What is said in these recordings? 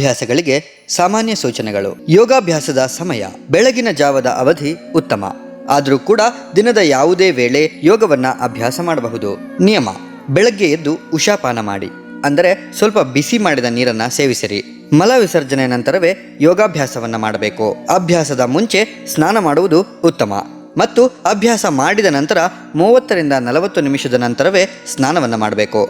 ಅಭ್ಯಾಸಗಳಿಗೆ ಸಾಮಾನ್ಯ ಸೂಚನೆಗಳು. ಯೋಗಾಭ್ಯಾಸದ ಸಮಯ ಬೆಳಗಿನ ಜಾವದ ಅವಧಿ ಉತ್ತಮ. ಆದರೂ ಕೂಡ ದಿನದ ಯಾವುದೇ ವೇಳೆ ಯೋಗವನ್ನ ಅಭ್ಯಾಸ ಮಾಡಬಹುದು. ನಿಯಮ: ಬೆಳಗ್ಗೆ ಎದ್ದು ಉಷಾಪಾನ ಮಾಡಿ, ಅಂದರೆ ಸ್ವಲ್ಪ ಬಿಸಿ ಮಾಡಿದ ನೀರನ್ನ ಸೇವಿಸಿರಿ. ಮಲ ವಿಸರ್ಜನೆ ನಂತರವೇ ಯೋಗಾಭ್ಯಾಸವನ್ನ ಮಾಡಬೇಕು. ಅಭ್ಯಾಸದ ಮುಂಚೆ ಸ್ನಾನ ಮಾಡುವುದು ಉತ್ತಮ ಮತ್ತು ಅಭ್ಯಾಸ ಮಾಡಿದ ನಂತರ 30ರಿಂದ 40 ನಿಮಿಷದ ನಂತರವೇ ಸ್ನಾನವನ್ನು ಮಾಡಬೇಕು.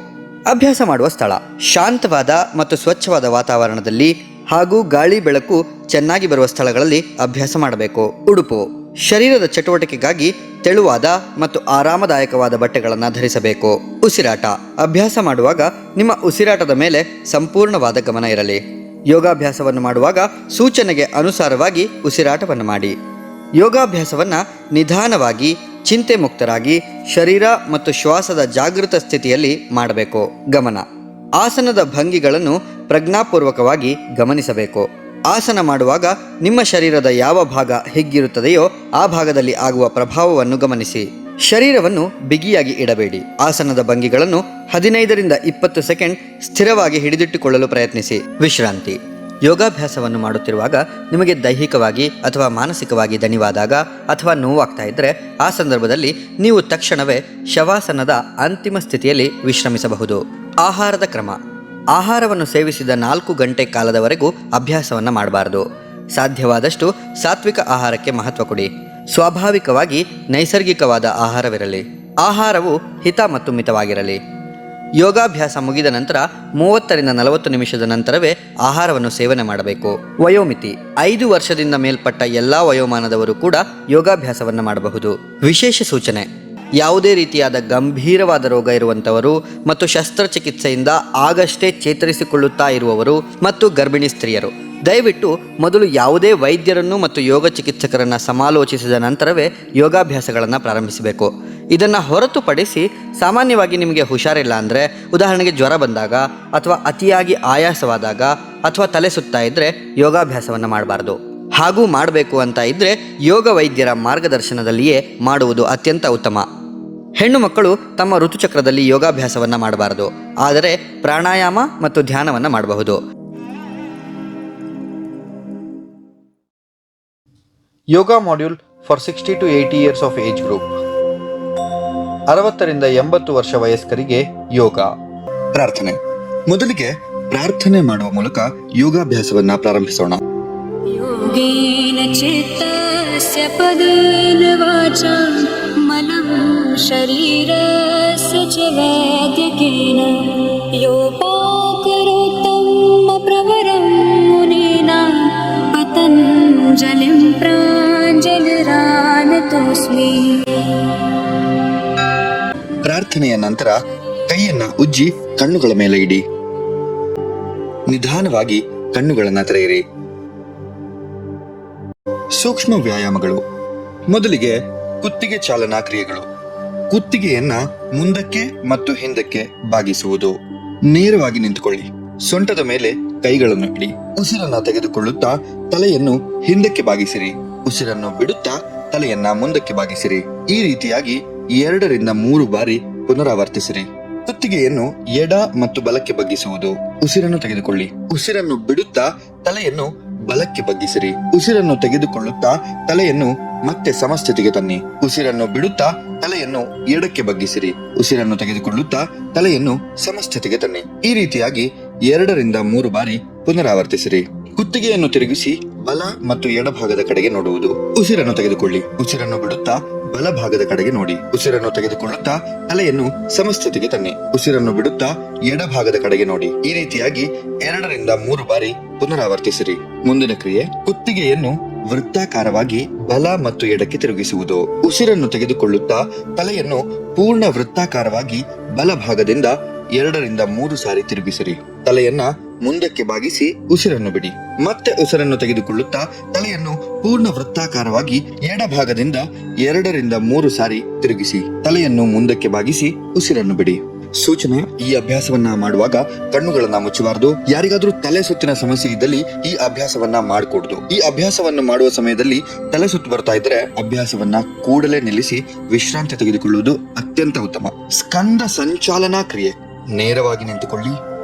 ಅಭ್ಯಾಸ ಮಾಡುವ ಸ್ಥಳ ಶಾಂತವಾದ ಮತ್ತು ಸ್ವಚ್ಛವಾದ ವಾತಾವರಣದಲ್ಲಿ ಹಾಗೂ ಗಾಳಿ ಬೆಳಕು ಚೆನ್ನಾಗಿ ಬರುವ ಸ್ಥಳಗಳಲ್ಲಿ ಅಭ್ಯಾಸ ಮಾಡಬೇಕು. ಉಡುಪು: ಶರೀರದ ಚಟುವಟಿಕೆಗಾಗಿ ತೆಳುವಾದ ಮತ್ತು ಆರಾಮದಾಯಕವಾದ ಬಟ್ಟೆಗಳನ್ನು ಧರಿಸಬೇಕು. ಉಸಿರಾಟ: ಅಭ್ಯಾಸ ಮಾಡುವಾಗ ನಿಮ್ಮ ಉಸಿರಾಟದ ಮೇಲೆ ಸಂಪೂರ್ಣವಾದ ಗಮನ ಇರಲಿ. ಯೋಗಾಭ್ಯಾಸವನ್ನು ಮಾಡುವಾಗ ಸೂಚನೆಗೆ ಅನುಸಾರವಾಗಿ ಉಸಿರಾಟವನ್ನು ಮಾಡಿ. ಯೋಗಾಭ್ಯಾಸವನ್ನು ನಿಧಾನವಾಗಿ, ಚಿಂತೆ ಮುಕ್ತರಾಗಿ, ಶರೀರ ಮತ್ತು ಶ್ವಾಸದ ಜಾಗೃತ ಸ್ಥಿತಿಯಲ್ಲಿ ಮಾಡಬೇಕು. ಗಮನ: ಆಸನದ ಭಂಗಿಗಳನ್ನು ಪ್ರಜ್ಞಾಪೂರ್ವಕವಾಗಿ ಗಮನಿಸಬೇಕು. ಆಸನ ಮಾಡುವಾಗ ನಿಮ್ಮ ಶರೀರದ ಯಾವ ಭಾಗ ಹಿಗ್ಗಿರುತ್ತದೆಯೋ ಆ ಭಾಗದಲ್ಲಿ ಆಗುವ ಪ್ರಭಾವವನ್ನು ಗಮನಿಸಿ. ಶರೀರವನ್ನು ಬಿಗಿಯಾಗಿ ಇಡಬೇಡಿ. ಆಸನದ ಭಂಗಿಗಳನ್ನು 15ರಿಂದ 20 ಸೆಕೆಂಡ್ ಸ್ಥಿರವಾಗಿ ಹಿಡಿದಿಟ್ಟುಕೊಳ್ಳಲು ಪ್ರಯತ್ನಿಸಿ. ವಿಶ್ರಾಂತಿ: ಯೋಗಾಭ್ಯಾಸವನ್ನು ಮಾಡುತ್ತಿರುವಾಗ ನಿಮಗೆ ದೈಹಿಕವಾಗಿ ಅಥವಾ ಮಾನಸಿಕವಾಗಿ ದಣಿವಾದಾಗ ಅಥವಾ ನೋವಾಗ್ತಾ ಇದ್ದರೆ ಆ ಸಂದರ್ಭದಲ್ಲಿ ನೀವು ತಕ್ಷಣವೇ ಶವಾಸನದ ಅಂತಿಮ ಸ್ಥಿತಿಯಲ್ಲಿ ವಿಶ್ರಮಿಸಬಹುದು. ಆಹಾರದ ಕ್ರಮ: ಆಹಾರವನ್ನು ಸೇವಿಸಿದ 4 ಗಂಟೆ ಕಾಲದವರೆಗೂ ಅಭ್ಯಾಸವನ್ನು ಮಾಡಬಾರದು. ಸಾಧ್ಯವಾದಷ್ಟು ಸಾತ್ವಿಕ ಆಹಾರಕ್ಕೆ ಮಹತ್ವ ಕೊಡಿ. ಸ್ವಾಭಾವಿಕವಾಗಿ ನೈಸರ್ಗಿಕವಾದ ಆಹಾರವಿರಲಿ. ಆಹಾರವು ಹಿತ ಮತ್ತು ಮಿತವಾಗಿರಲಿ. ಯೋಗಾಭ್ಯಾಸ ಮುಗಿದ ನಂತರ 30ರಿಂದ 40 ನಿಮಿಷದ ನಂತರವೇ ಆಹಾರವನ್ನು ಸೇವನೆ ಮಾಡಬೇಕು. ವಯೋಮಿತಿ: 5 ವರ್ಷದಿಂದ ಮೇಲ್ಪಟ್ಟ ಎಲ್ಲ ವಯೋಮಾನದವರು ಕೂಡ ಯೋಗಾಭ್ಯಾಸವನ್ನು ಮಾಡಬಹುದು. ವಿಶೇಷ ಸೂಚನೆ: ಯಾವುದೇ ರೀತಿಯಾದ ಗಂಭೀರವಾದ ರೋಗ ಇರುವಂಥವರು ಮತ್ತು ಶಸ್ತ್ರಚಿಕಿತ್ಸೆಯಿಂದ ಆಗಷ್ಟೇ ಚೇತರಿಸಿಕೊಳ್ಳುತ್ತಾ ಇರುವವರು ಮತ್ತು ಗರ್ಭಿಣಿ ಸ್ತ್ರೀಯರು ದಯವಿಟ್ಟು ಮೊದಲು ಯಾವುದೇ ವೈದ್ಯರನ್ನು ಮತ್ತು ಯೋಗ ಚಿಕಿತ್ಸಕರನ್ನು ಸಮಾಲೋಚಿಸಿದ ನಂತರವೇ ಯೋಗಾಭ್ಯಾಸಗಳನ್ನು ಪ್ರಾರಂಭಿಸಬೇಕು. ಇದನ್ನು ಹೊರತುಪಡಿಸಿ ಸಾಮಾನ್ಯವಾಗಿ ನಿಮಗೆ ಹುಷಾರಿಲ್ಲ ಅಂದರೆ, ಉದಾಹರಣೆಗೆ ಜ್ವರ ಬಂದಾಗ ಅಥವಾ ಅತಿಯಾಗಿ ಆಯಾಸವಾದಾಗ ಅಥವಾ ತಲೆ ಸುತ್ತಾ ಇದ್ದರೆ ಯೋಗಾಭ್ಯಾಸವನ್ನು ಮಾಡಬಾರ್ದು. ಹಾಗೂ ಮಾಡಬೇಕು ಅಂತ ಇದ್ದರೆ ಯೋಗ ವೈದ್ಯರ ಮಾರ್ಗದರ್ಶನದಲ್ಲಿಯೇ ಮಾಡುವುದು ಅತ್ಯಂತ ಉತ್ತಮ. ಹೆಣ್ಣು ಮಕ್ಕಳು ತಮ್ಮ ಋತುಚಕ್ರದಲ್ಲಿ ಯೋಗಾಭ್ಯಾಸವನ್ನು ಮಾಡಬಾರದು, ಆದರೆ ಪ್ರಾಣಾಯಾಮ ಮತ್ತು ಧ್ಯಾನವನ್ನು ಮಾಡಬಹುದು. Yoga module for 60 to 80 years of age group. 60ರಿಂದ 80 ವರ್ಷ ವಯಸ್ಕರಿಗೆ ಯೋಗ. ಪ್ರಾರ್ಥನೆ: ಮೊದಲಿಗೆ ಪ್ರಾರ್ಥನೆ ಮಾಡುವ ಮೂಲಕ ಯೋಗಾಭ್ಯಾಸವನ್ನ ಪ್ರಾರಂಭಿಸೋಣ. ಯೋಗೇನ ಚಿತ್ತಸ್ಯ ಪದೇನ ವಾಚಾ ಮನಂ ಶರೀರಸ್ಯ ಚ ವೈದ್ಯಕೇನ ಯೋಪಾಕರೋತ್ತಮ ಪ್ರವರಂ ಮುನೀನಾಂ ಪತಂಜಲಿಂ ಪ್ರಾಂಜಲಿರಾನತೋಸ್ಮಿ. ಪ್ರಾರ್ಥನೆಯ ನಂತರ ಕೈಯನ್ನ ಉಜ್ಜಿ ಕಣ್ಣುಗಳ ಮೇಲೆ ಇಡಿ. ನಿಧಾನವಾಗಿ ಕಣ್ಣುಗಳನ್ನು ತೆರೆಯಿರಿ. ಸೂಕ್ಷ್ಮ ವ್ಯಾಯಾಮಗಳು. ಮೊದಲಿಗೆ ಕುತ್ತಿಗೆ ಚಾಲನಾ ಕ್ರಿಯೆಗಳು. ಕುತ್ತಿಗೆಯನ್ನ ಮುಂದಕ್ಕೆ ಮತ್ತು ಹಿಂದಕ್ಕೆ ಬಾಗಿಸುವುದು. ನೇರವಾಗಿ ನಿಂತುಕೊಳ್ಳಿ. ಸೊಂಟದ ಮೇಲೆ ಕೈಗಳನ್ನು ಇಡಿ. ಉಸಿರನ್ನ ತೆಗೆದುಕೊಳ್ಳುತ್ತಾ ತಲೆಯನ್ನು ಹಿಂದಕ್ಕೆ ಬಾಗಿಸಿರಿ. ಉಸಿರನ್ನು ಬಿಡುತ್ತಾ ತಲೆಯನ್ನ ಮುಂದಕ್ಕೆ ಬಾಗಿಸಿರಿ. ಈ ರೀತಿಯಾಗಿ 2ರಿಂದ 3 ಬಾರಿ ಪುನರಾವರ್ತಿಸಿರಿ. ಕುತ್ತಿಗೆಯನ್ನು ಎಡ ಮತ್ತು ಬಲಕ್ಕೆ ಬಗ್ಗಿಸುವುದು. ಉಸಿರನ್ನು ತೆಗೆದುಕೊಳ್ಳಿ. ಉಸಿರನ್ನು ಬಿಡುತ್ತಾ ತಲೆಯನ್ನು ಬಲಕ್ಕೆ ಬಗ್ಗಿಸಿರಿ. ಉಸಿರನ್ನು ತೆಗೆದುಕೊಳ್ಳುತ್ತಾ ತಲೆಯನ್ನು ಮತ್ತೆ ಸಮಸ್ಥಿತಿಗೆ ತನ್ನಿ. ಉಸಿರನ್ನು ಬಿಡುತ್ತಾ ತಲೆಯನ್ನು ಎಡಕ್ಕೆ ಬಗ್ಗಿಸಿರಿ. ಉಸಿರನ್ನು ತೆಗೆದುಕೊಳ್ಳುತ್ತಾ ತಲೆಯನ್ನು ಸಮಸ್ಥಿತಿಗೆ ತನ್ನಿ. ಈ ರೀತಿಯಾಗಿ 2ರಿಂದ 3 ಬಾರಿ ಪುನರಾವರ್ತಿಸಿರಿ. ಕುತ್ತಿಗೆಯನ್ನು ತಿರುಗಿಸಿ ಬಲ ಮತ್ತು ಎಡಭಾಗದ ಕಡೆಗೆ ನೋಡುವುದು. ಉಸಿರನ್ನು ತೆಗೆದುಕೊಳ್ಳಿ. ಉಸಿರನ್ನು ಬಿಡುತ್ತಾ ಬಲಭಾಗದ ಕಡೆಗೆ ನೋಡಿ. ಉಸಿರನ್ನು ತೆಗೆದುಕೊಳ್ಳುತ್ತಾ ತಲೆಯನ್ನು ಸಮಸ್ಥಿತಿಗೆ ತನ್ನಿ. ಉಸಿರನ್ನು ಬಿಡುತ್ತಾ ಎಡಭಾಗದ ಕಡೆಗೆ ನೋಡಿ. ಈ ರೀತಿಯಾಗಿ 2ರಿಂದ 3 ಬಾರಿ ಪುನರಾವರ್ತಿಸಿರಿ. ಮುಂದಿನ ಕ್ರಿಯೆ ಕುತ್ತಿಗೆಯನ್ನು ವೃತ್ತಾಕಾರವಾಗಿ ಬಲ ಮತ್ತು ಎಡಕ್ಕೆ ತಿರುಗಿಸುವುದು. ಉಸಿರನ್ನು ತೆಗೆದುಕೊಳ್ಳುತ್ತಾ ತಲೆಯನ್ನು ಪೂರ್ಣ ವೃತ್ತಾಕಾರವಾಗಿ ಬಲಭಾಗದಿಂದ 2ರಿಂದ 3 ಸಾರಿ ತಿರುಗಿಸಿರಿ. ತಲೆಯನ್ನ ಮುಂದಕ್ಕೆ ಬಾಗಿಸಿ ಉಸಿರನ್ನು ಬಿಡಿ. ಮತ್ತೆ ಉಸಿರನ್ನು ತೆಗೆದುಕೊಳ್ಳುತ್ತಾ ತಲೆಯನ್ನು ಪೂರ್ಣ ವೃತ್ತಾಕಾರವಾಗಿ ಎಡಭಾಗದಿಂದ 2ರಿಂದ 3 ಸಾರಿ ತಿರುಗಿಸಿ. ತಲೆಯನ್ನು ಮುಂದಕ್ಕೆ ಬಾಗಿಸಿ ಉಸಿರನ್ನು ಬಿಡಿ. ಸೂಚನೆ: ಈ ಅಭ್ಯಾಸವನ್ನ ಮಾಡುವಾಗ ಕಣ್ಣುಗಳನ್ನ ಮುಚ್ಚಬಾರದು. ಯಾರಿಗಾದ್ರೂ ತಲೆ ಸುತ್ತಿನ ಸಮಸ್ಯೆ ಇದ್ದಲ್ಲಿ ಈ ಅಭ್ಯಾಸವನ್ನ ಮಾಡಕೂಡದು. ಈ ಅಭ್ಯಾಸವನ್ನು ಮಾಡುವ ಸಮಯದಲ್ಲಿ ತಲೆ ಸುತ್ತು ಬರ್ತಾ ಇದ್ರೆ ಅಭ್ಯಾಸವನ್ನ ಕೂಡಲೇ ನಿಲ್ಲಿಸಿ ವಿಶ್ರಾಂತಿ ತೆಗೆದುಕೊಳ್ಳುವುದು ಅತ್ಯಂತ ಉತ್ತಮ. ಸ್ಕಂದ ಸಂಚಾಲನಾ ಕ್ರಿಯೆ. ನೇರವಾಗಿ ನಿಂತುಕೊಳ್ಳಿ.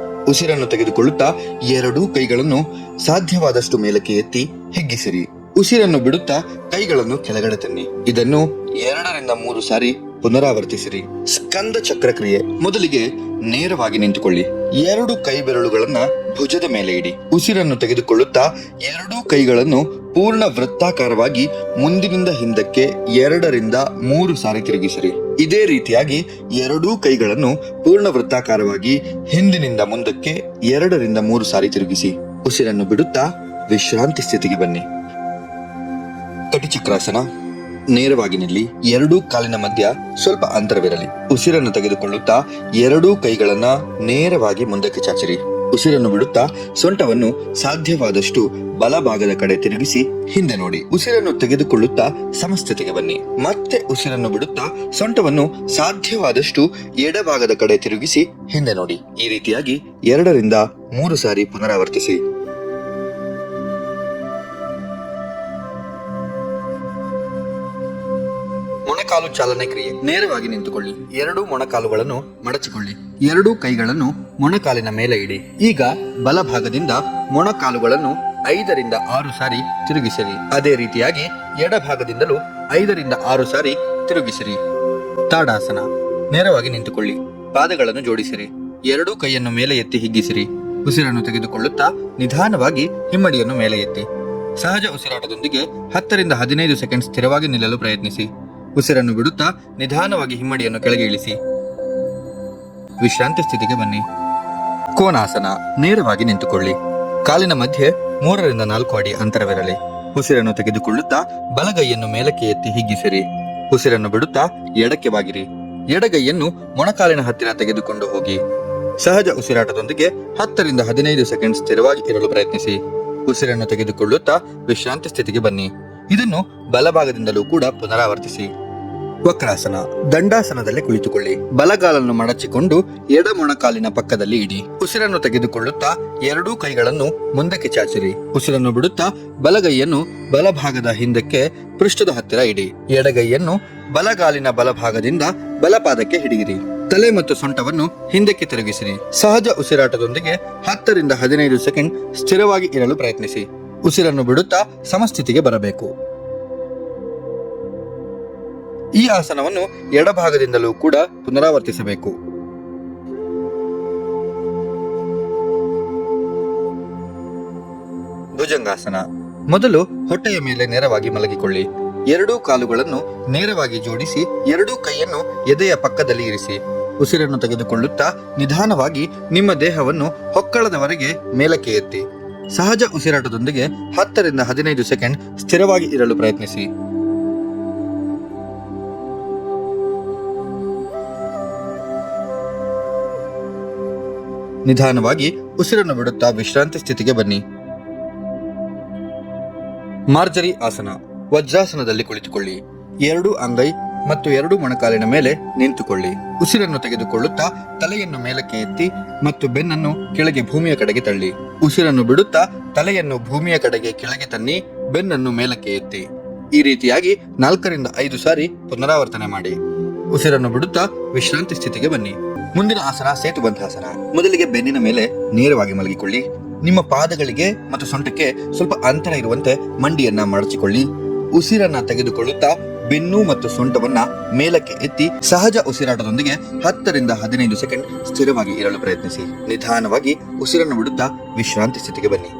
ಉಸಿರನ್ನು ತೆಗೆದುಕೊಳ್ಳುತ್ತಾ ಎರಡೂ ಕೈಗಳನ್ನು ಸಾಧ್ಯವಾದಷ್ಟು ಮೇಲಕ್ಕೆ ಎತ್ತಿ ಹಿಗ್ಗಿಸಿರಿ. ಉಸಿರನ್ನು ಬಿಡುತ್ತಾ ಕೈಗಳನ್ನು ಕೆಳಗಡೆ ತನ್ನಿ. ಇದನ್ನು 2 ರಿಂದ 3 ಸಾರಿ ಪುನರಾವರ್ತಿಸಿರಿ. ಸ್ಕಂದ ಚಕ್ರಕ್ರಿಯೆ. ಮೊದಲಿಗೆ ನೇರವಾಗಿ ನಿಂತುಕೊಳ್ಳಿ. 2 ಕೈ ಬೆರಳುಗಳನ್ನ ಭುಜದ ಮೇಲೆ ಇಡಿ. ಉಸಿರನ್ನು ತೆಗೆದುಕೊಳ್ಳುತ್ತಾ ಎರಡೂ ಕೈಗಳನ್ನು ಪೂರ್ಣ ವೃತ್ತಾಕಾರವಾಗಿ ಮುಂದಿನಿಂದ ಹಿಂದಕ್ಕೆ 2 ರಿಂದ 3 ಸಾರಿ ತಿರುಗಿಸಿರಿ. ಇದೇ ರೀತಿಯಾಗಿ ಎರಡೂ ಕೈಗಳನ್ನು ಪೂರ್ಣ ವೃತ್ತಾಕಾರವಾಗಿ ಹಿಂದಿನಿಂದ ಮುಂದಕ್ಕೆ 2 ರಿಂದ 3 ಸಾರಿ ತಿರುಗಿಸಿ. ಉಸಿರನ್ನು ಬಿಡುತ್ತಾ ವಿಶ್ರಾಂತಿ ಸ್ಥಿತಿಗೆ ಬನ್ನಿ. ಕಟಿಚಕ್ರಾಸನ. ನೇರವಾಗಿ ನಿಲ್ಲಿ. ಎರಡೂ ಕಾಲಿನ ಮಧ್ಯ ಸ್ವಲ್ಪ ಅಂತರವಿರಲಿ. ಉಸಿರನ್ನು ತೆಗೆದುಕೊಳ್ಳುತ್ತಾ ಎರಡೂ ಕೈಗಳನ್ನ ನೇರವಾಗಿ ಮುಂದಕ್ಕೆ ಚಾಚಿರಿ. ಉಸಿರನ್ನು ಬಿಡುತ್ತಾ ಸೊಂಟವನ್ನು ಸಾಧ್ಯವಾದಷ್ಟು ಬಲಭಾಗದ ಕಡೆ ತಿರುಗಿಸಿ ಹಿಂದೆ ನೋಡಿ. ಉಸಿರನ್ನು ತೆಗೆದುಕೊಳ್ಳುತ್ತಾ ಸಮಸ್ಥಿತಿಗೆ ಬನ್ನಿ. ಮತ್ತೆ ಉಸಿರನ್ನು ಬಿಡುತ್ತಾ ಸೊಂಟವನ್ನು ಸಾಧ್ಯವಾದಷ್ಟು ಎಡಭಾಗದ ಕಡೆ ತಿರುಗಿಸಿ ಹಿಂದೆ ನೋಡಿ. ಈ ರೀತಿಯಾಗಿ 2 ರಿಂದ 3 ಸಾರಿ ಪುನರಾವರ್ತಿಸಿ. ಮೊಣಕಾಲು ಚಾಲನೆ ಕ್ರಿಯೆ. ನೇರವಾಗಿ ನಿಂತುಕೊಳ್ಳಿ. 2 ಮೊಣಕಾಲುಗಳನ್ನು ಮಡಚಿಕೊಳ್ಳಿ. ಎರಡೂ ಕೈಗಳನ್ನು ಮೊಣಕಾಲಿನ ಮೇಲೆ ಇಡಿ. ಈಗ ಬಲಭಾಗದಿಂದ ಮೊಣಕಾಲುಗಳನ್ನು 5 ರಿಂದ 6 ಸಾರಿ ತಿರುಗಿಸಿರಿ. ಅದೇ ರೀತಿಯಾಗಿ ಎಡಭಾಗದಿಂದಲೂ 5 ರಿಂದ 6 ಸಾರಿ ತಿರುಗಿಸಿರಿ. ತಾಡಾಸನ. ನೇರವಾಗಿ ನಿಂತುಕೊಳ್ಳಿ. ಪಾದಗಳನ್ನು ಜೋಡಿಸಿರಿ. ಎರಡೂ ಕೈಯನ್ನು ಮೇಲೆ ಎತ್ತಿ ಹಿಗ್ಗಿಸಿರಿ. ಉಸಿರನ್ನು ತೆಗೆದುಕೊಳ್ಳುತ್ತಾ ನಿಧಾನವಾಗಿ ಹಿಮ್ಮಡಿಯನ್ನು ಮೇಲೆ ಎತ್ತಿ. ಸಹಜ ಉಸಿರಾಟದೊಂದಿಗೆ 10 ರಿಂದ 15 ಸೆಕೆಂಡ್ ಸ್ಥಿರವಾಗಿ ನಿಲ್ಲಲು ಪ್ರಯತ್ನಿಸಿ. ಉಸಿರನ್ನು ಬಿಡುತ್ತಾ ನಿಧಾನವಾಗಿ ಹಿಮ್ಮಡಿಯನ್ನು ಕೆಳಗೆ ಇಳಿಸಿ. ವಿಶ್ರಾಂತಿ ಸ್ಥಿತಿಗೆ ಬನ್ನಿ. ಕೋನಾಸನ. ನೇರವಾಗಿ ನಿಂತುಕೊಳ್ಳಿ. ಕಾಲಿನ ಮಧ್ಯೆ 3 ರಿಂದ 4 ಅಡಿ ಅಂತರವಿರಲಿ. ಉಸಿರನ್ನು ತೆಗೆದುಕೊಳ್ಳುತ್ತಾ ಬಲಗೈಯನ್ನು ಮೇಲಕ್ಕೆ ಎತ್ತಿ ಹಿಗ್ಗಿಸಿರಿ. ಉಸಿರನ್ನು ಬಿಡುತ್ತಾ ಎಡಕ್ಕೆ ಬಾಗಿರಿ. ಎಡಗೈಯನ್ನು ಮೊಣಕಾಲಿನ ಹತ್ತಿರ ತೆಗೆದುಕೊಂಡು ಹೋಗಿ. ಸಹಜ ಉಸಿರಾಟದೊಂದಿಗೆ 10 ರಿಂದ 15 ಸೆಕೆಂಡ್ ಸ್ಥಿರವಾಗಿ ಇರಲು ಪ್ರಯತ್ನಿಸಿ. ಉಸಿರನ್ನು ತೆಗೆದುಕೊಳ್ಳುತ್ತಾ ವಿಶ್ರಾಂತಿ ಸ್ಥಿತಿಗೆ ಬನ್ನಿ. ಇದನ್ನು ಬಲಭಾಗದಿಂದಲೂ ಕೂಡ ಪುನರಾವರ್ತಿಸಿ. ವಕ್ರಾಸನ. ದಂಡಾಸನದಲ್ಲಿ ಕುಳಿತುಕೊಳ್ಳಿ. ಬಲಗಾಲನ್ನು ಮಡಚಿಕೊಂಡು ಎಡ ಮೊಣಕಾಲಿನ ಪಕ್ಕದಲ್ಲಿ ಇಡಿ. ಉಸಿರನ್ನು ತೆಗೆದುಕೊಳ್ಳುತ್ತಾ ಎರಡೂ ಕೈಗಳನ್ನು ಮುಂದಕ್ಕೆ ಚಾಚಿರಿ. ಉಸಿರನ್ನು ಬಿಡುತ್ತಾ ಬಲಗೈಯನ್ನು ಬಲಭಾಗದ ಹಿಂದಕ್ಕೆ ಪೃಷ್ಠದ ಹತ್ತಿರ ಇಡಿ. ಎಡಗೈಯನ್ನು ಬಲಗಾಲಿನ ಬಲಭಾಗದಿಂದ ಬಲಪಾದಕ್ಕೆ ಹಿಡಿಯಿರಿ. ತಲೆ ಮತ್ತು ಸೊಂಟವನ್ನು ಹಿಂದಕ್ಕೆ ತಿರುಗಿಸಿರಿ. ಸಹಜ ಉಸಿರಾಟದೊಂದಿಗೆ 10 ರಿಂದ 15 ಸೆಕೆಂಡ್ ಸ್ಥಿರವಾಗಿ ಇರಲು ಪ್ರಯತ್ನಿಸಿ. ಉಸಿರನ್ನು ಬಿಡುತ್ತಾ ಸಮಸ್ಥಿತಿಗೆ ಬರಬೇಕು. ಈ ಆಸನವನ್ನು ಎಡಭಾಗದಿಂದಲೂ ಕೂಡ ಪುನರಾವರ್ತಿಸಬೇಕು. ಭುಜಂಗಾಸನ. ಮೊದಲು ಹೊಟ್ಟೆಯ ಮೇಲೆ ನೇರವಾಗಿ ಮಲಗಿಕೊಳ್ಳಿ. ಎರಡೂ ಕಾಲುಗಳನ್ನು ನೇರವಾಗಿ ಜೋಡಿಸಿ ಎರಡೂ ಕೈಯನ್ನು ಎದೆಯ ಪಕ್ಕದಲ್ಲಿ ಇರಿಸಿ. ಉಸಿರನ್ನು ತೆಗೆದುಕೊಳ್ಳುತ್ತಾ ನಿಧಾನವಾಗಿ ನಿಮ್ಮ ದೇಹವನ್ನು ಹೊಕ್ಕಳದವರೆಗೆ ಮೇಲಕ್ಕೆ ಎತ್ತಿ. ಸಹಜ ಉಸಿರಾಟದೊಂದಿಗೆ 10 ರಿಂದ 15 ಸೆಕೆಂಡ್ ಸ್ಥಿರವಾಗಿ ಇರಲು ಪ್ರಯತ್ನಿಸಿ. ನಿಧಾನವಾಗಿ ಉಸಿರನ್ನು ಬಿಡುತ್ತಾ ವಿಶ್ರಾಂತಿ ಸ್ಥಿತಿಗೆ ಬನ್ನಿ. ಮಾರ್ಜರಿ ಆಸನ. ವಜ್ರಾಸನದಲ್ಲಿ ಕುಳಿತುಕೊಳ್ಳಿ. 2 ಅಂಗೈ ಮತ್ತು 2 ಮೊಣಕಾಲಿನ ಮೇಲೆ ನಿಂತುಕೊಳ್ಳಿ. ಉಸಿರನ್ನು ತೆಗೆದುಕೊಳ್ಳುತ್ತಾ ತಲೆಯನ್ನು ಮೇಲಕ್ಕೆ ಎತ್ತಿ ಮತ್ತು ಬೆನ್ನನ್ನು ಕೆಳಗೆ ಭೂಮಿಯ ಕಡೆಗೆ ತಳ್ಳಿ. ಉಸಿರನ್ನು ಬಿಡುತ್ತಾ ತಲೆಯನ್ನು ಭೂಮಿಯ ಕಡೆಗೆ ಕೆಳಗೆ ತನ್ನಿ, ಬೆನ್ನನ್ನು ಮೇಲಕ್ಕೆ ಎತ್ತಿ. ಈ ರೀತಿಯಾಗಿ 4 ರಿಂದ 5 ಸಾರಿ ಪುನರಾವರ್ತನೆ ಮಾಡಿ. ಉಸಿರನ್ನು ಬಿಡುತ್ತಾ ವಿಶ್ರಾಂತಿ ಸ್ಥಿತಿಗೆ ಬನ್ನಿ. ಮುಂದಿನ ಆಸನ ಸೇತುಬಂಧಾಸನ. ಮೊದಲಿಗೆ ಬೆನ್ನಿನ ಮೇಲೆ ನೇರವಾಗಿ ಮಲಗಿಕೊಳ್ಳಿ. ನಿಮ್ಮ ಪಾದಗಳಿಗೆ ಮತ್ತು ಸೊಂಟಕ್ಕೆ ಸ್ವಲ್ಪ ಅಂತರ ಇರುವಂತೆ ಮಂಡಿಯನ್ನ ಮಡಚಿಕೊಳ್ಳಿ. ಉಸಿರನ್ನ ತೆಗೆದುಕೊಳ್ಳುತ್ತಾ ಬೆನ್ನು ಮತ್ತು ಸೊಂಟವನ್ನ ಮೇಲಕ್ಕೆ ಎತ್ತಿ ಸಹಜ ಉಸಿರಾಟದೊಂದಿಗೆ 10 ರಿಂದ 15 ಸೆಕೆಂಡ್ ಸ್ಥಿರವಾಗಿ ಇರಲು ಪ್ರಯತ್ನಿಸಿ. ನಿಧಾನವಾಗಿ ಉಸಿರನ್ನು ಬಿಡುತ್ತಾ ವಿಶ್ರಾಂತಿ ಸ್ಥಿತಿಗೆ ಬನ್ನಿ.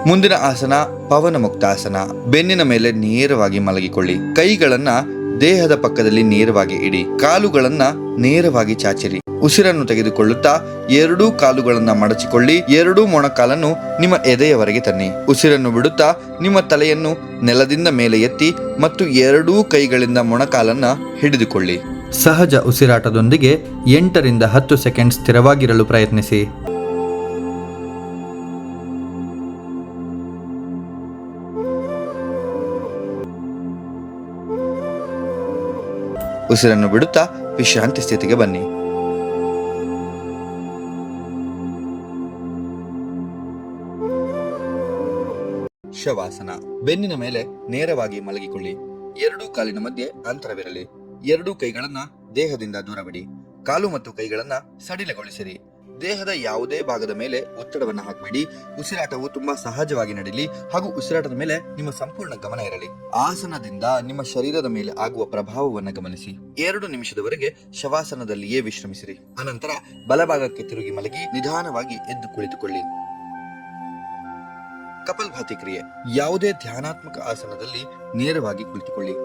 ಮುಂದಿನ ಆಸನ ಪವನ ಮುಕ್ತಾಸನ. ಬೆನ್ನಿನ ಮೇಲೆ ನೇರವಾಗಿ ಮಲಗಿಕೊಳ್ಳಿ. ಕೈಗಳನ್ನ ದೇಹದ ಪಕ್ಕದಲ್ಲಿ ನೇರವಾಗಿ ಇಡಿ. ಕಾಲುಗಳನ್ನ ನೇರವಾಗಿ ಚಾಚಿರಿ. ಉಸಿರನ್ನು ತೆಗೆದುಕೊಳ್ಳುತ್ತಾ ಎರಡೂ ಕಾಲುಗಳನ್ನ ಮಡಚಿಕೊಳ್ಳಿ. ಎರಡೂ ಮೊಣಕಾಲನ್ನು ನಿಮ್ಮ ಎದೆಯವರೆಗೆ ತನ್ನಿ. ಉಸಿರನ್ನು ಬಿಡುತ್ತಾ ನಿಮ್ಮ ತಲೆಯನ್ನು ನೆಲದಿಂದ ಮೇಲೆ ಎತ್ತಿ ಮತ್ತು ಎರಡೂ ಕೈಗಳಿಂದ ಮೊಣಕಾಲನ್ನ ಹಿಡಿದುಕೊಳ್ಳಿ. ಸಹಜ ಉಸಿರಾಟದೊಂದಿಗೆ 8 ರಿಂದ 10 ಸೆಕೆಂಡ್ ಸ್ಥಿರವಾಗಿರಲು ಪ್ರಯತ್ನಿಸಿ. ಉಸಿರನ್ನು ಬಿಡುತ್ತಾ ವಿಶ್ರಾಂತಿ ಸ್ಥಿತಿಗೆ ಬನ್ನಿ. ಶವಾಸನ. ಬೆನ್ನಿನ ಮೇಲೆ ನೇರವಾಗಿ ಮಲಗಿಕೊಳ್ಳಿ. ಎರಡೂ ಕಾಲಿನ ಮಧ್ಯೆ ಅಂತರವಿರಲಿ. ಎರಡೂ ಕೈಗಳನ್ನ ದೇಹದಿಂದ ದೂರವಿಡಿ. ಕಾಲು ಮತ್ತು ಕೈಗಳನ್ನ ಸಡಿಲಗೊಳಿಸಿರಿ. ದೇಹದ ಯಾವುದೇ ಭಾಗದ ಮೇಲೆ ಒತ್ತಡವನ್ನು ಹಾಕಬೇಡಿ. ಉಸಿರಾಟವು ತುಂಬಾ ಸಹಜವಾಗಿ ನಡೀಲಿ ಹಾಗೂ ಉಸಿರಾಟದ ಮೇಲೆ ನಿಮ್ಮ ಸಂಪೂರ್ಣ ಗಮನ ಇರಲಿ. ಆಸನದಿಂದ ನಿಮ್ಮ ಶರೀರದ ಮೇಲೆ ಆಗುವ ಪ್ರಭಾವವನ್ನು ಗಮನಿಸಿ. 2 ನಿಮಿಷದವರೆಗೆ ಶವಾಸನದಲ್ಲಿಯೇ ವಿಶ್ರಮಿಸಿರಿ. ಅನಂತರ ಬಲಭಾಗಕ್ಕೆ ತಿರುಗಿ ಮಲಗಿ ನಿಧಾನವಾಗಿ ಎದ್ದು ಕುಳಿತುಕೊಳ್ಳಿ. ಕಪಾಲಭಾತಿ ಕ್ರಿಯೆ. ಯಾವುದೇ ಧ್ಯಾನಾತ್ಮಕ ಆಸನದಲ್ಲಿ ನೇರವಾಗಿ ಕುಳಿತುಕೊಳ್ಳಿ.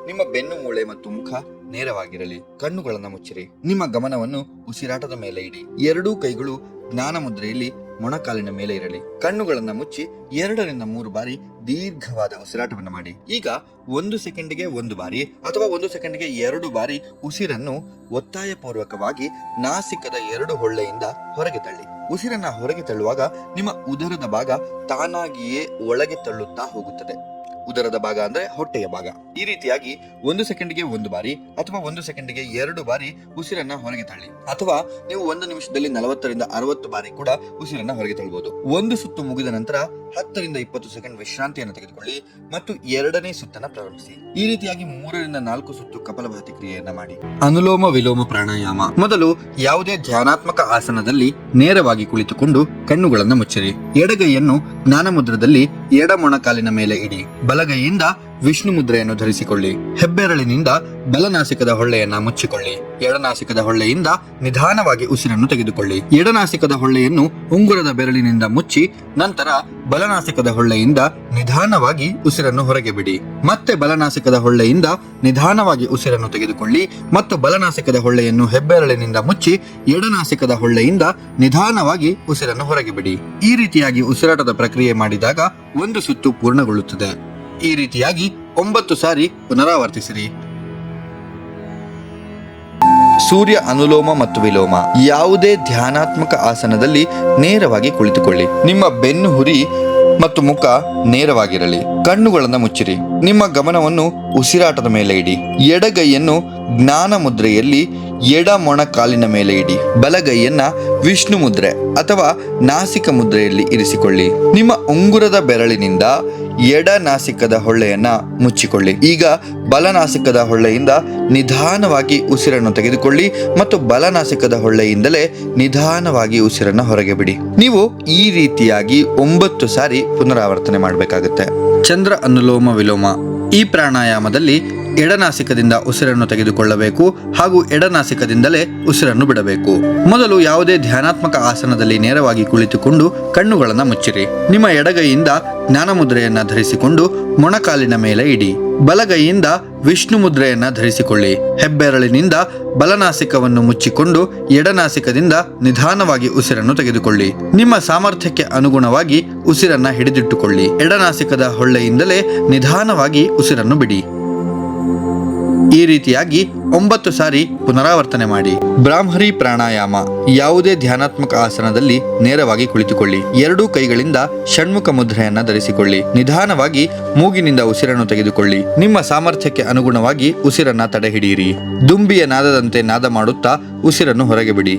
ನಿಮ್ಮ ಬೆನ್ನು ಮೂಳೆ ಮತ್ತು ಮುಖ ನೇರವಾಗಿರಲಿ. ಕಣ್ಣುಗಳನ್ನು ಮುಚ್ಚಿರಿ. ನಿಮ್ಮ ಗಮನವನ್ನು ಉಸಿರಾಟದ ಮೇಲೆ ಇಡಿ. 2 ಕೈಗಳು ಜ್ಞಾನ ಮುದ್ರೆಯಲ್ಲಿ ಮೊಣಕಾಲಿನ ಮೇಲೆ ಇರಲಿ. ಕಣ್ಣುಗಳನ್ನು ಮುಚ್ಚಿ 2 ರಿಂದ 3 ಬಾರಿ ದೀರ್ಘವಾದ ಉಸಿರಾಟವನ್ನು ಮಾಡಿ. ಈಗ 1 ಸೆಕೆಂಡ್ಗೆ 1 ಬಾರಿ ಅಥವಾ 1 ಸೆಕೆಂಡ್ಗೆ 2 ಬಾರಿ ಉಸಿರನ್ನು ಒತ್ತಾಯಪೂರ್ವಕವಾಗಿ ನಾಸಿಕದ 2 ಹೊಳ್ಳೆಯಿಂದ ಹೊರಗೆ ತಳ್ಳಿ. ಉಸಿರನ್ನ ಹೊರಗೆ ತಳ್ಳುವಾಗ ನಿಮ್ಮ ಉದರದ ಭಾಗ ತಾನಾಗಿಯೇ ಒಳಗೆ ತಳ್ಳುತ್ತಾ ಹೋಗುತ್ತದೆ. ಉದರದ ಭಾಗ ಅಂದ್ರೆ ಹೊಟ್ಟೆಯ ಭಾಗ. ಈ ರೀತಿಯಾಗಿ 1 ಸೆಕೆಂಡ್ಗೆ 1 ಬಾರಿ ಅಥವಾ 1 ಸೆಕೆಂಡ್ಗೆ 2 ಬಾರಿ ಉಸಿರನ್ನ ಹೊರಗೆ ತಳ್ಳಿ. ಅಥವಾ ನೀವು 1 ನಿಮಿಷದಲ್ಲಿ 40 ರಿಂದ 60 ಬಾರಿ ಕೂಡ ಉಸಿರನ್ನ ಹೊರಗೆ ತಳ್ಳಬಹುದು. 1 ಸುತ್ತು ಮುಗಿದ ನಂತರ 10 ರಿಂದ 20 ಸೆಕೆಂಡ್ ವಿಶ್ರಾಂತಿಯನ್ನು ತೆಗೆದುಕೊಳ್ಳಿ ಮತ್ತು 2ನೇ ಸುತ್ತನ್ನ ಪ್ರಾರಂಭಿಸಿ. ಈ ರೀತಿಯಾಗಿ 3 ರಿಂದ 4 ಸುತ್ತು ಕಪಾಲಭಾತಿ ಕ್ರಿಯೆಯನ್ನ ಮಾಡಿ. ಅನುಲೋಮ ವಿಲೋಮ ಪ್ರಾಣಾಯಾಮ. ಮೊದಲು ಯಾವುದೇ ಧ್ಯಾನಾತ್ಮಕ ಆಸನದಲ್ಲಿ ನೇರವಾಗಿ ಕುಳಿತುಕೊಂಡು ಕಣ್ಣುಗಳನ್ನು ಮುಚ್ಚಿರಿ. ಎಡಗೈಯನ್ನು ಜ್ಞಾನ ಮುದ್ರದಲ್ಲಿ ಎಡ ಮೊಣಕಾಲಿನ ಮೇಲೆ ಇಡಿ. ಬಲಗೈಯಿಂದ ವಿಷ್ಣು ಮುದ್ರೆಯನ್ನು ಧರಿಸಿಕೊಳ್ಳಿ. ಹೆಬ್ಬೆರಳಿನಿಂದ ಬಲನಾಸಿಕದ ಹೊಳ್ಳೆಯನ್ನ ಮುಚ್ಚಿಕೊಳ್ಳಿ. ಎಡನಾಸಿಕದ ಹೊಳ್ಳೆಯಿಂದ ನಿಧಾನವಾಗಿ ಉಸಿರನ್ನು ತೆಗೆದುಕೊಳ್ಳಿ. ಎಡನಾಸಿಕದ ಹೊಳ್ಳೆಯನ್ನು ಉಂಗುರದ ಬೆರಳಿನಿಂದ ಮುಚ್ಚಿ ನಂತರ ಬಲನಾಸಿಕದ ಹೊಳ್ಳೆಯಿಂದ ನಿಧಾನವಾಗಿ ಉಸಿರನ್ನು ಹೊರಗೆ ಬಿಡಿ. ಮತ್ತೆ ಬಲನಾಸಿಕದ ಹೊಳ್ಳೆಯಿಂದ ನಿಧಾನವಾಗಿ ಉಸಿರನ್ನು ತೆಗೆದುಕೊಳ್ಳಿ ಮತ್ತು ಬಲನಾಸಿಕದ ಹೊಳ್ಳೆಯನ್ನು ಹೆಬ್ಬೆರಳಿನಿಂದ ಮುಚ್ಚಿ ಎಡನಾಸಿಕದ ಹೊಳ್ಳೆಯಿಂದ ನಿಧಾನವಾಗಿ ಉಸಿರನ್ನು ಹೊರಗೆ ಬಿಡಿ. ಈ ರೀತಿಯಾಗಿ ಉಸಿರಾಟದ ಪ್ರಕ್ರಿಯೆ ಮಾಡಿದಾಗ 1 ಸುತ್ತು ಪೂರ್ಣಗೊಳ್ಳುತ್ತದೆ. ಈ ರೀತಿಯಾಗಿ 9 ಸಾರಿ ಪುನರಾವರ್ತಿಸಿರಿ. ಸೂರ್ಯ ಅನುಲೋಮ ಮತ್ತು ವಿಲೋಮ. ಯಾವುದೇ ಧ್ಯಾನಾತ್ಮಕ ಆಸನದಲ್ಲಿ ನೇರವಾಗಿ ಕುಳಿತುಕೊಳ್ಳಿ. ನಿಮ್ಮ ಬೆನ್ನು ಹುರಿ ಮತ್ತು ಮುಖ ನೇರವಾಗಿರಲಿ. ಕಣ್ಣುಗಳನ್ನು ಮುಚ್ಚಿರಿ. ನಿಮ್ಮ ಗಮನವನ್ನು ಉಸಿರಾಟದ ಮೇಲೆ ಇಡಿ. ಎಡಗೈಯನ್ನು ಜ್ಞಾನ ಮುದ್ರೆಯಲ್ಲಿ ಎಡ ಮೊಣಕಾಲಿನ ಮೇಲೆ ಇಡಿ. ಬಲಗೈಯನ್ನ ವಿಷ್ಣು ಮುದ್ರೆ ಅಥವಾ ನಾಸಿಕ ಮುದ್ರೆಯಲ್ಲಿ ಇರಿಸಿಕೊಳ್ಳಿ. ನಿಮ್ಮ ಉಂಗುರದ ಬೆರಳಿನಿಂದ ಎಡ ನಾಸಿಕದ ಹೊಳ್ಳೆಯನ್ನ ಮುಚ್ಚಿಕೊಳ್ಳಿ. ಈಗ ಬಲನಾಸಿಕದ ಹೊಳ್ಳೆಯಿಂದ ನಿಧಾನವಾಗಿ ಉಸಿರನ್ನು ತೆಗೆದುಕೊಳ್ಳಿ ಮತ್ತು ಬಲನಾಸಿಕದ ಹೊಳ್ಳೆಯಿಂದಲೇ ನಿಧಾನವಾಗಿ ಉಸಿರನ್ನು ಹೊರಗೆ ಬಿಡಿ. ನೀವು ಈ ರೀತಿಯಾಗಿ 9 ಸಾರಿ ಪುನರಾವರ್ತನೆ ಮಾಡಬೇಕಾಗುತ್ತೆ. ಚಂದ್ರ ಅನುಲೋಮ ವಿಲೋಮ. ಈ ಪ್ರಾಣಾಯಾಮದಲ್ಲಿ ಎಡನಾಸಿಕದಿಂದ ಉಸಿರನ್ನು ತೆಗೆದುಕೊಳ್ಳಬೇಕು ಹಾಗೂ ಎಡನಾಸಿಕದಿಂದಲೇ ಉಸಿರನ್ನು ಬಿಡಬೇಕು. ಮೊದಲು ಯಾವುದೇ ಧ್ಯಾನಾತ್ಮಕ ಆಸನದಲ್ಲಿ ನೇರವಾಗಿ ಕುಳಿತುಕೊಂಡು ಕಣ್ಣುಗಳನ್ನು ಮುಚ್ಚಿರಿ. ನಿಮ್ಮ ಎಡಗೈಯಿಂದ ಜ್ಞಾನ ಮುದ್ರೆಯನ್ನ ಧರಿಸಿಕೊಂಡು ಮೊಣಕಾಲಿನ ಮೇಲೆ ಇಡಿ. ಬಲಗೈಯಿಂದ ವಿಷ್ಣು ಮುದ್ರೆಯನ್ನ ಧರಿಸಿಕೊಳ್ಳಿ. ಹೆಬ್ಬೆರಳಿನಿಂದ ಬಲನಾಸಿಕವನ್ನು ಮುಚ್ಚಿಕೊಂಡು ಎಡನಾಸಿಕದಿಂದ ನಿಧಾನವಾಗಿ ಉಸಿರನ್ನು ತೆಗೆದುಕೊಳ್ಳಿ. ನಿಮ್ಮ ಸಾಮರ್ಥ್ಯಕ್ಕೆ ಅನುಗುಣವಾಗಿ ಉಸಿರನ್ನ ಹಿಡಿದಿಟ್ಟುಕೊಳ್ಳಿ. ಎಡನಾಸಿಕದ ಹೊಳ್ಳೆಯಿಂದಲೇ ನಿಧಾನವಾಗಿ ಉಸಿರನ್ನು ಬಿಡಿ. ಈ ರೀತಿಯಾಗಿ 9 ಸಾರಿ ಪುನರಾವರ್ತನೆ ಮಾಡಿ. ಬ್ರಾಹ್ಮರಿ ಪ್ರಾಣಾಯಾಮ. ಯಾವುದೇ ಧ್ಯಾನಾತ್ಮಕ ಆಸನದಲ್ಲಿ ನೇರವಾಗಿ ಕುಳಿತುಕೊಳ್ಳಿ. 2 ಕೈಗಳಿಂದ ಷಣ್ಮುಖ ಮುದ್ರೆಯನ್ನ ಧರಿಸಿಕೊಳ್ಳಿ. ನಿಧಾನವಾಗಿ ಮೂಗಿನಿಂದ ಉಸಿರನ್ನು ತೆಗೆದುಕೊಳ್ಳಿ. ನಿಮ್ಮ ಸಾಮರ್ಥ್ಯಕ್ಕೆ ಅನುಗುಣವಾಗಿ ಉಸಿರನ್ನ ತಡೆ ಹಿಡಿಯಿರಿ. ದುಂಬಿಯ ನಾದದಂತೆ ನಾದ ಮಾಡುತ್ತಾ ಉಸಿರನ್ನು ಹೊರಗೆ ಬಿಡಿ.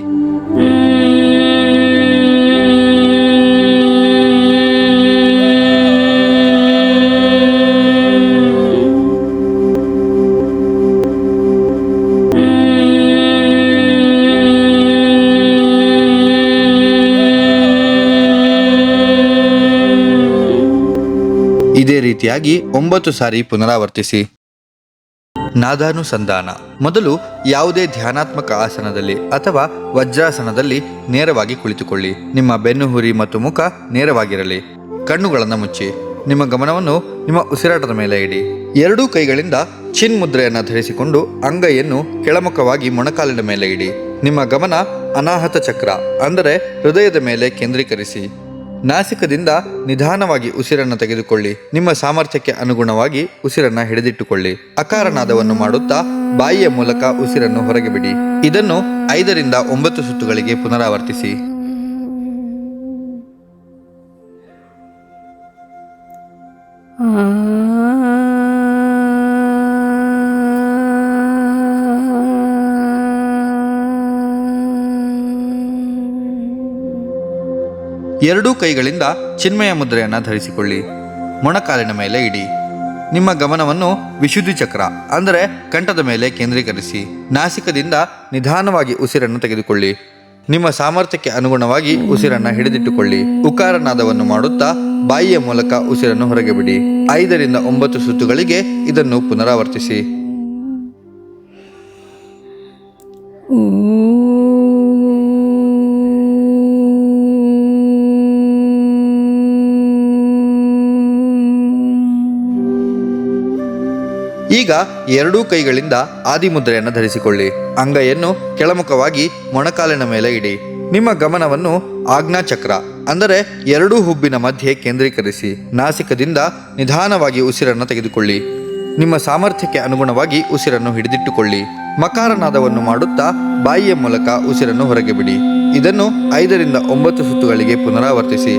ಇದೇ ರೀತಿಯಾಗಿ 9 ಸಾರಿ ಪುನರಾವರ್ತಿಸಿ. ನಾದಾನುಸಂಧಾನ. ಮೊದಲು ಯಾವುದೇ ಧ್ಯಾನಾತ್ಮಕ ಆಸನದಲ್ಲಿ ಅಥವಾ ವಜ್ರಾಸನದಲ್ಲಿ ನೇರವಾಗಿ ಕುಳಿತುಕೊಳ್ಳಿ. ನಿಮ್ಮ ಬೆನ್ನು ಹುರಿ ಮತ್ತು ಮುಖ ನೇರವಾಗಿರಲಿ. ಕಣ್ಣುಗಳನ್ನು ಮುಚ್ಚಿ. ನಿಮ್ಮ ಗಮನವನ್ನು ನಿಮ್ಮ ಉಸಿರಾಟದ ಮೇಲೆ ಇಡಿ. 2 ಕೈಗಳಿಂದ ಚಿನ್ ಮುದ್ರೆಯನ್ನು ಧರಿಸಿಕೊಂಡು ಅಂಗೈಯನ್ನು ಕೆಳಮುಖವಾಗಿ ಮೊಣಕಾಲಿನ ಮೇಲೆ ಇಡಿ. ನಿಮ್ಮ ಗಮನ ಅನಾಹತ ಚಕ್ರ ಅಂದರೆ ಹೃದಯದ ಮೇಲೆ ಕೇಂದ್ರೀಕರಿಸಿ. ನಾಸಿಕದಿಂದ ನಿಧಾನವಾಗಿ ಉಸಿರನ್ನು ತೆಗೆದುಕೊಳ್ಳಿ. ನಿಮ್ಮ ಸಾಮರ್ಥ್ಯಕ್ಕೆ ಅನುಗುಣವಾಗಿ ಉಸಿರನ್ನ ಹಿಡಿದಿಟ್ಟುಕೊಳ್ಳಿ. ಅಕಾರನಾದವನ್ನು ಮಾಡುತ್ತಾ ಬಾಯಿಯ ಮೂಲಕ ಉಸಿರನ್ನು ಹೊರಗೆ ಬಿಡಿ. ಇದನ್ನು 5 ರಿಂದ 9 ಸುತ್ತುಗಳಿಗೆ ಪುನರಾವರ್ತಿಸಿ. ಎರಡೂ ಕೈಗಳಿಂದ ಚಿನ್ಮಯ ಮುದ್ರೆಯನ್ನು ಧರಿಸಿಕೊಳ್ಳಿ. ಮೊಣಕಾಲಿನ ಮೇಲೆ ಇಡಿ. ನಿಮ್ಮ ಗಮನವನ್ನು ವಿಶುದ್ಧಿ ಚಕ್ರ ಅಂದರೆ ಕಂಠದ ಮೇಲೆ ಕೇಂದ್ರೀಕರಿಸಿ. ನಾಸಿಕದಿಂದ ನಿಧಾನವಾಗಿ ಉಸಿರನ್ನು ತೆಗೆದುಕೊಳ್ಳಿ. ನಿಮ್ಮ ಸಾಮರ್ಥ್ಯಕ್ಕೆ ಅನುಗುಣವಾಗಿ ಉಸಿರನ್ನ ಹಿಡಿದಿಟ್ಟುಕೊಳ್ಳಿ. ಉಕಾರನಾದವನ್ನು ಮಾಡುತ್ತಾ ಬಾಯಿಯ ಮೂಲಕ ಉಸಿರನ್ನು ಹೊರಗೆ ಬಿಡಿ. 5 ರಿಂದ 9 ಸುತ್ತುಗಳಿಗೆ ಇದನ್ನು ಪುನರಾವರ್ತಿಸಿ. ಈಗ ಎರಡೂ ಕೈಗಳಿಂದ ಆದಿಮುದ್ರೆಯನ್ನು ಧರಿಸಿಕೊಳ್ಳಿ. ಅಂಗೈಯನ್ನು ಕೆಳಮುಖವಾಗಿ ಮೊಣಕಾಲಿನ ಮೇಲೆ ಇಡಿ. ನಿಮ್ಮ ಗಮನವನ್ನು ಆಜ್ಞಾಚಕ್ರ ಅಂದರೆ ಎರಡೂ ಹುಬ್ಬಿನ ಮಧ್ಯೆ ಕೇಂದ್ರೀಕರಿಸಿ. ನಾಸಿಕದಿಂದ ನಿಧಾನವಾಗಿ ಉಸಿರನ್ನು ತೆಗೆದುಕೊಳ್ಳಿ. ನಿಮ್ಮ ಸಾಮರ್ಥ್ಯಕ್ಕೆ ಅನುಗುಣವಾಗಿ ಉಸಿರನ್ನು ಹಿಡಿದಿಟ್ಟುಕೊಳ್ಳಿ. ಮಕಾರನಾದವನ್ನು ಮಾಡುತ್ತಾ ಬಾಯಿಯ ಮೂಲಕ ಉಸಿರನ್ನು ಹೊರಗೆ ಬಿಡಿ. ಇದನ್ನು 5 ರಿಂದ 9 ಸುತ್ತುಗಳಿಗೆ ಪುನರಾವರ್ತಿಸಿ.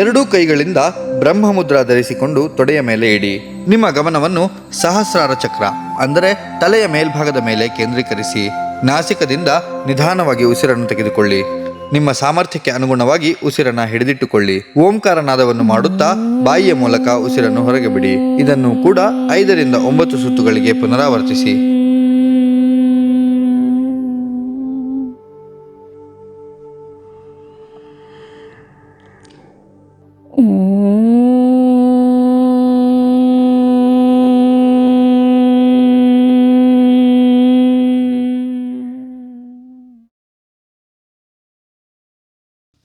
ಎರಡೂ ಕೈಗಳಿಂದ ಬ್ರಹ್ಮಮುದ್ರಾ ಧರಿಸಿಕೊಂಡು ತೊಡೆಯ ಮೇಲೆ ಇಡಿ. ನಿಮ್ಮ ಗಮನವನ್ನು ಸಹಸ್ರಾರ ಚಕ್ರ ಅಂದರೆ ತಲೆಯ ಮೇಲ್ಭಾಗದ ಮೇಲೆ ಕೇಂದ್ರೀಕರಿಸಿ. ನಾಸಿಕದಿಂದ ನಿಧಾನವಾಗಿ ಉಸಿರನ್ನು ತೆಗೆದುಕೊಳ್ಳಿ. ನಿಮ್ಮ ಸಾಮರ್ಥ್ಯಕ್ಕೆ ಅನುಗುಣವಾಗಿ ಉಸಿರನ್ನು ಹಿಡಿದಿಟ್ಟುಕೊಳ್ಳಿ. ಓಂಕಾರನಾದವನ್ನು ಮಾಡುತ್ತಾ ಬಾಯಿಯ ಮೂಲಕ ಉಸಿರನ್ನು ಹೊರಗೆ ಬಿಡಿ. ಇದನ್ನು ಕೂಡ 5 ರಿಂದ 9 ಸುತ್ತುಗಳಿಗೆ ಪುನರಾವರ್ತಿಸಿ.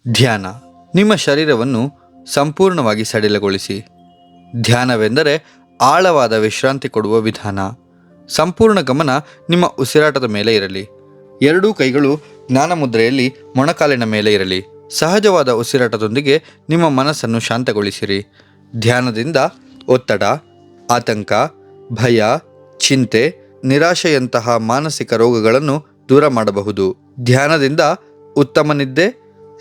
ಧ್ಯಾನ. ನಿಮ್ಮ ಶರೀರವನ್ನು ಸಂಪೂರ್ಣವಾಗಿ ಸಡಿಲಗೊಳಿಸಿ. ಧ್ಯಾನವೆಂದರೆ ಆಳವಾದ ವಿಶ್ರಾಂತಿ ಕೊಡುವ ವಿಧಾನ. ಸಂಪೂರ್ಣ ಗಮನ ನಿಮ್ಮ ಉಸಿರಾಟದ ಮೇಲೆ ಇರಲಿ. ಎರಡೂ ಕೈಗಳು ಜ್ಞಾನಮುದ್ರೆಯಲ್ಲಿ ಮೊಣಕಾಲಿನ ಮೇಲೆ ಇರಲಿ. ಸಹಜವಾದ ಉಸಿರಾಟದೊಂದಿಗೆ ನಿಮ್ಮ ಮನಸ್ಸನ್ನು ಶಾಂತಗೊಳಿಸಿರಿ. ಧ್ಯಾನದಿಂದ ಒತ್ತಡ, ಆತಂಕ, ಭಯ, ಚಿಂತೆ, ನಿರಾಶೆಯಂತಹ ಮಾನಸಿಕ ರೋಗಗಳನ್ನು ದೂರ ಮಾಡಬಹುದು. ಧ್ಯಾನದಿಂದ ಉತ್ತಮ ನಿದ್ದೆ,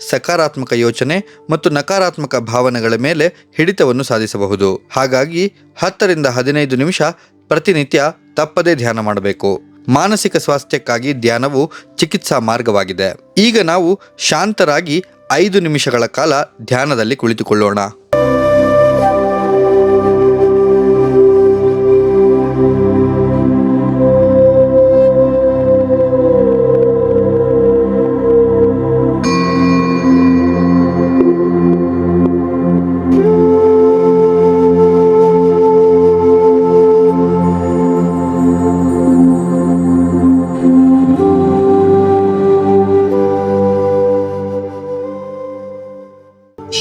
ಸಕಾರಾತ್ಮಕ ಯೋಚನೆ ಮತ್ತು ನಕಾರಾತ್ಮಕ ಭಾವನೆಗಳ ಮೇಲೆ ಹಿಡಿತವನ್ನು ಸಾಧಿಸಬಹುದು. ಹಾಗಾಗಿ 10 ರಿಂದ 15 ನಿಮಿಷ ಪ್ರತಿನಿತ್ಯ ತಪ್ಪದೇ ಧ್ಯಾನ ಮಾಡಬೇಕು. ಮಾನಸಿಕ ಸ್ವಾಸ್ಥ್ಯಕ್ಕಾಗಿ ಧ್ಯಾನವು ಚಿಕಿತ್ಸಾ ಮಾರ್ಗವಾಗಿದೆ. ಈಗ ನಾವು ಶಾಂತರಾಗಿ 5 ನಿಮಿಷಗಳ ಕಾಲ ಧ್ಯಾನದಲ್ಲಿ ಕುಳಿತುಕೊಳ್ಳೋಣ.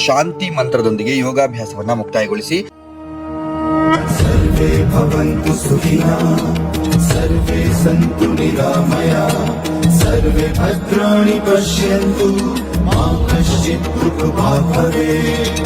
ಶಾಂತಿ ಮಂತ್ರದೊಂದಿಗೆ ಯೋಗಾಭ್ಯಾಸವನ್ನ ಮುಕ್ತಾಯಗೊಳಿಸಿ. ಸರ್ವೇ ಭವಂತು ಸುಖಿನಃ, ಸರ್ವೇ ಸಂತು ನಿರಾಮಯಃ, ಸರ್ವೇ ಭದ್ರಾಣಿ ಪಶ್ಯಂತು, ಮಾ ಕಶ್ಚಿತ್ ದುಃಖ ಭಾಗ್ ಭವೇತ್.